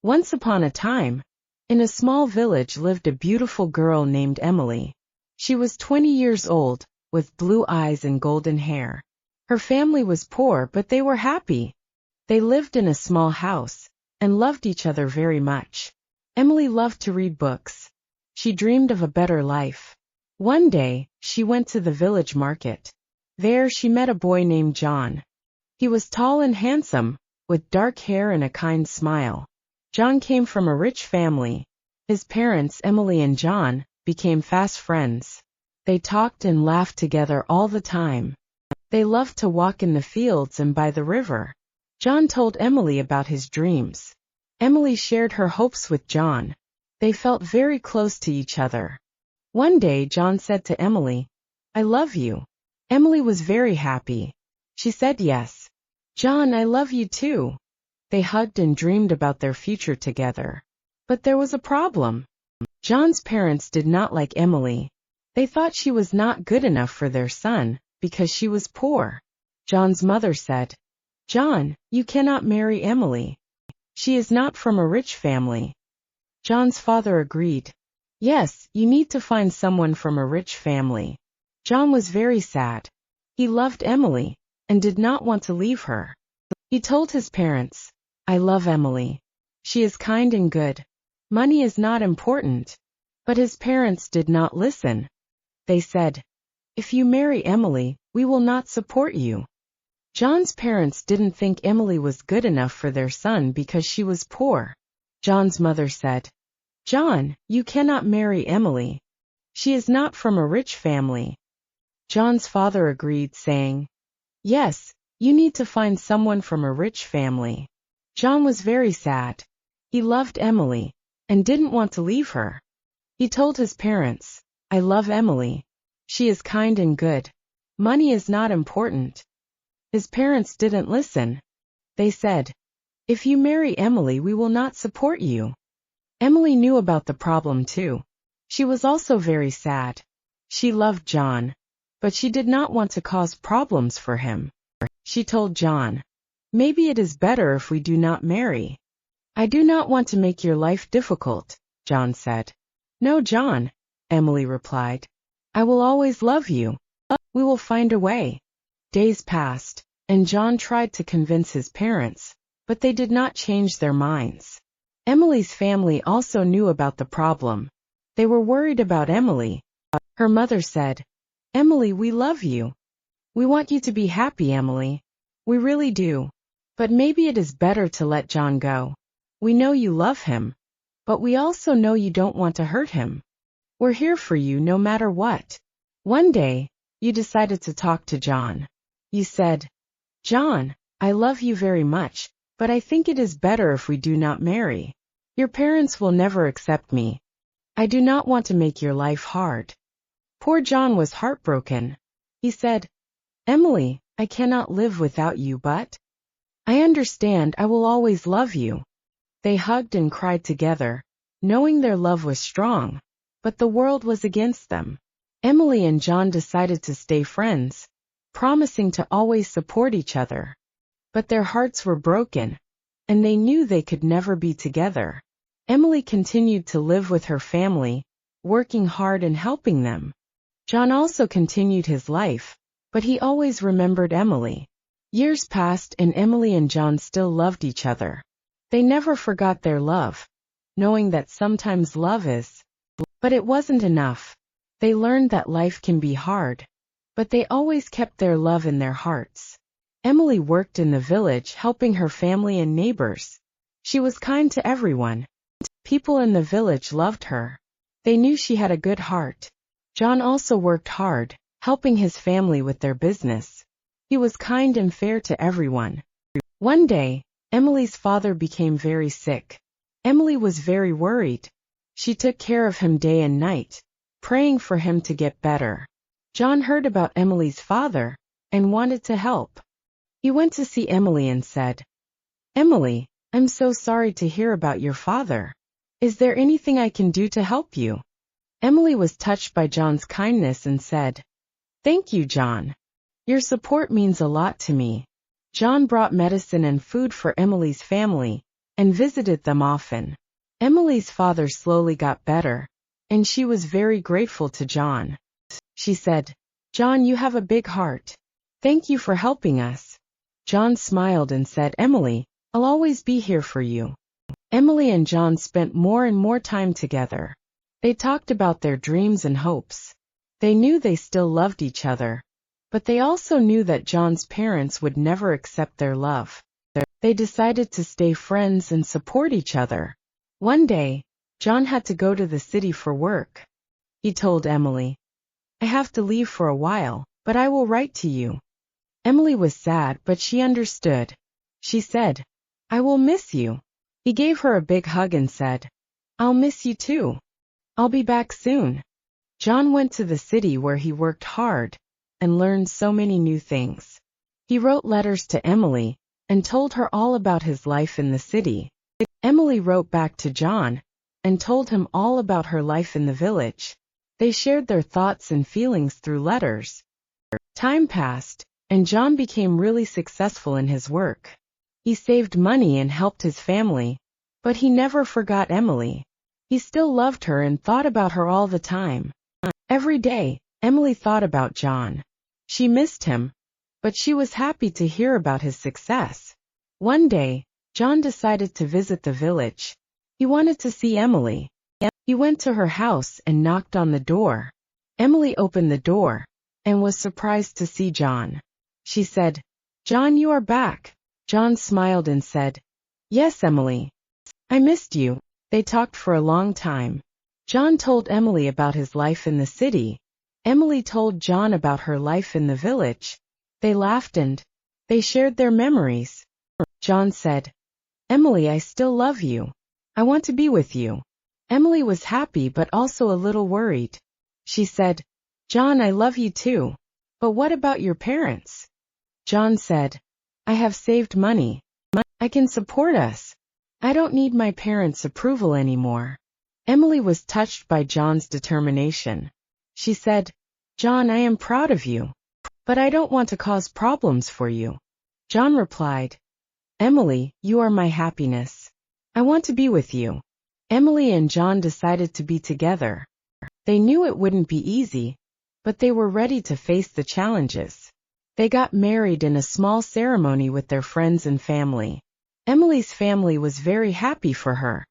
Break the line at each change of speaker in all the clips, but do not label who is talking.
Once upon a time, in a small village lived a beautiful girl named Emily. She was 20 years old, with blue eyes and golden hair. Her family was poor, but they were happy. They lived in a small house and loved each other very much. Emily loved to read books. She dreamed of a better life. One day, she went to the village market. There she met a boy named John. He was tall and handsome, with dark hair and a kind smile. John came from a rich family. His parents, Emily and John, became fast friends. They talked and laughed together all the time. They loved to walk in the fields and by the river. John told Emily about his dreams. Emily shared her hopes with John. They felt very close to each other. One day John said to Emily, "I love you." Emily was very happy. She said yes. "John, I love you too." They hugged and dreamed about their future together. But there was a problem. John's parents did not like Emily. They thought she was not good enough for their son, because she was poor. John's mother said, "John, you cannot marry Emily. She is not from a rich family." John's father agreed. "Yes, you need to find someone from a rich family." John was very sad. He loved Emily, and did not want to leave her. He told his parents, "I love Emily. She is kind and good. Money is not important." But his parents did not listen. They said, "If you marry Emily, we will not support you." John's parents didn't think Emily was good enough for their son because she was poor. John's mother said, "John, you cannot marry Emily. She is not from a rich family." John's father agreed, saying, "Yes, you need to find someone from a rich family." John was very sad. He loved Emily, and didn't want to leave her. He told his parents, "I love Emily. She is kind and good. Money is not important." His parents didn't listen. They said, "If you marry Emily, we will not support you." Emily knew about the problem too. She was also very sad. She loved John, but she did not want to cause problems for him. She told John, "Maybe it is better if we do not marry." "I do not want to make your life difficult," John said. "No, John," Emily replied. "I will always love you. We will find a way." Days passed, and John tried to convince his parents, but they did not change their minds. Emily's family also knew about the problem. They were worried about Emily. Her mother said, "Emily, we love you. We want you to be happy, Emily. We really do. But maybe it is better to let John go. We know you love him, but we also know you don't want to hurt him. We're here for you no matter what." One day, you decided to talk to John. You said, "John, I love you very much, but I think it is better if we do not marry. Your parents will never accept me. I do not want to make your life hard." Poor John was heartbroken. He said, "Emily, I cannot live without you, but I understand. I will always love you." They hugged and cried together, knowing their love was strong, but the world was against them. Emily and John decided to stay friends, promising to always support each other. But their hearts were broken, and they knew they could never be together. Emily continued to live with her family, working hard and helping them. John also continued his life, but he always remembered Emily. Years passed and Emily and John still loved each other. They never forgot their love, knowing that sometimes love is, but it wasn't enough. They learned that life can be hard, but they always kept their love in their hearts. Emily worked in the village helping her family and neighbors. She was kind to everyone. People in the village loved her. They knew she had a good heart. John also worked hard, helping his family with their business. He was kind and fair to everyone. One day, Emily's father became very sick. Emily was very worried. She took care of him day and night, praying for him to get better. John heard about Emily's father and wanted to help. He went to see Emily and said, "Emily, I'm so sorry to hear about your father. Is there anything I can do to help you?" Emily was touched by John's kindness and said, "Thank you, John. Your support means a lot to me." John brought medicine and food for Emily's family, and visited them often. Emily's father slowly got better, and she was very grateful to John. She said, "John, you have a big heart. Thank you for helping us." John smiled and said, "Emily, I'll always be here for you." Emily and John spent more and more time together. They talked about their dreams and hopes. They knew they still loved each other, but they also knew that John's parents would never accept their love. They decided to stay friends and support each other. One day, John had to go to the city for work. He told Emily, "I have to leave for a while, but I will write to you." Emily was sad, but she understood. She said, "I will miss you." He gave her a big hug and said, "I'll miss you too. I'll be back soon." John went to the city where he worked hard and learned so many new things. He wrote letters to Emily and told her all about his life in the city. Emily wrote back to John and told him all about her life in the village. They shared their thoughts and feelings through letters. Time passed, and John became really successful in his work. He saved money and helped his family, but he never forgot Emily. He still loved her and thought about her all the time. Every day, Emily thought about John. She missed him, but she was happy to hear about his success. One day, John decided to visit the village. He wanted to see Emily. He went to her house and knocked on the door. Emily opened the door and was surprised to see John. She said, "John, you are back." John smiled and said, "Yes, Emily. I missed you." They talked for a long time. John told Emily about his life in the city. Emily told John about her life in the village. They laughed and they shared their memories. John said, "Emily, I still love you. I want to be with you." Emily was happy but also a little worried. She said, "John, I love you too. But what about your parents?" John said, "I have saved money. I can support us. I don't need my parents' approval anymore." Emily was touched by John's determination. She said, "John, I am proud of you, but I don't want to cause problems for you." John replied, "Emily, you are my happiness. I want to be with you." Emily and John decided to be together. They knew it wouldn't be easy, but they were ready to face the challenges. They got married in a small ceremony with their friends and family. Emily's family was very happy for her.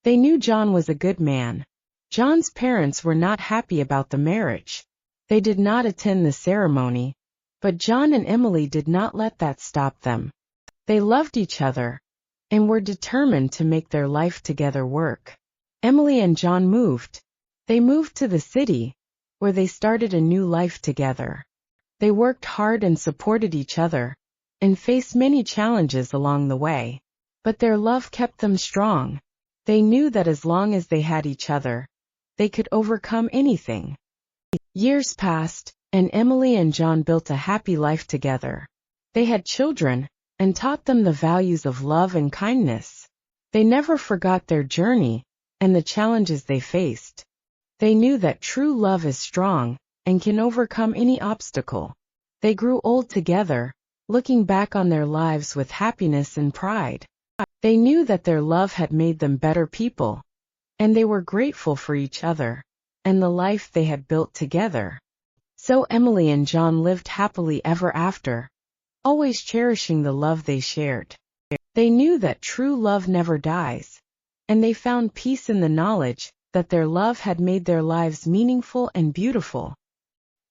They knew John was a good man. John's parents were not happy about the marriage. They did not attend the ceremony, but John and Emily did not let that stop them. They loved each other and were determined to make their life together work. Emily and John moved. They moved to the city, where they started a new life together. They worked hard and supported each other, and faced many challenges along the way. But their love kept them strong. They knew that as long as they had each other, they could overcome anything. Years passed, and Emily and John built a happy life together. They had children, and taught them the values of love and kindness. They never forgot their journey and the challenges they faced. They knew that true love is strong and can overcome any obstacle. They grew old together, looking back on their lives with happiness and pride. They knew that their love had made them better people, and they were grateful for each other and the life they had built together. So Emily and John lived happily ever after, always cherishing the love they shared. They knew that true love never dies, and they found peace in the knowledge that their love had made their lives meaningful and beautiful.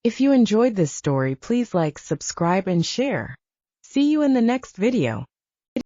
If you enjoyed this story, please like, subscribe, and share. See you in the next video.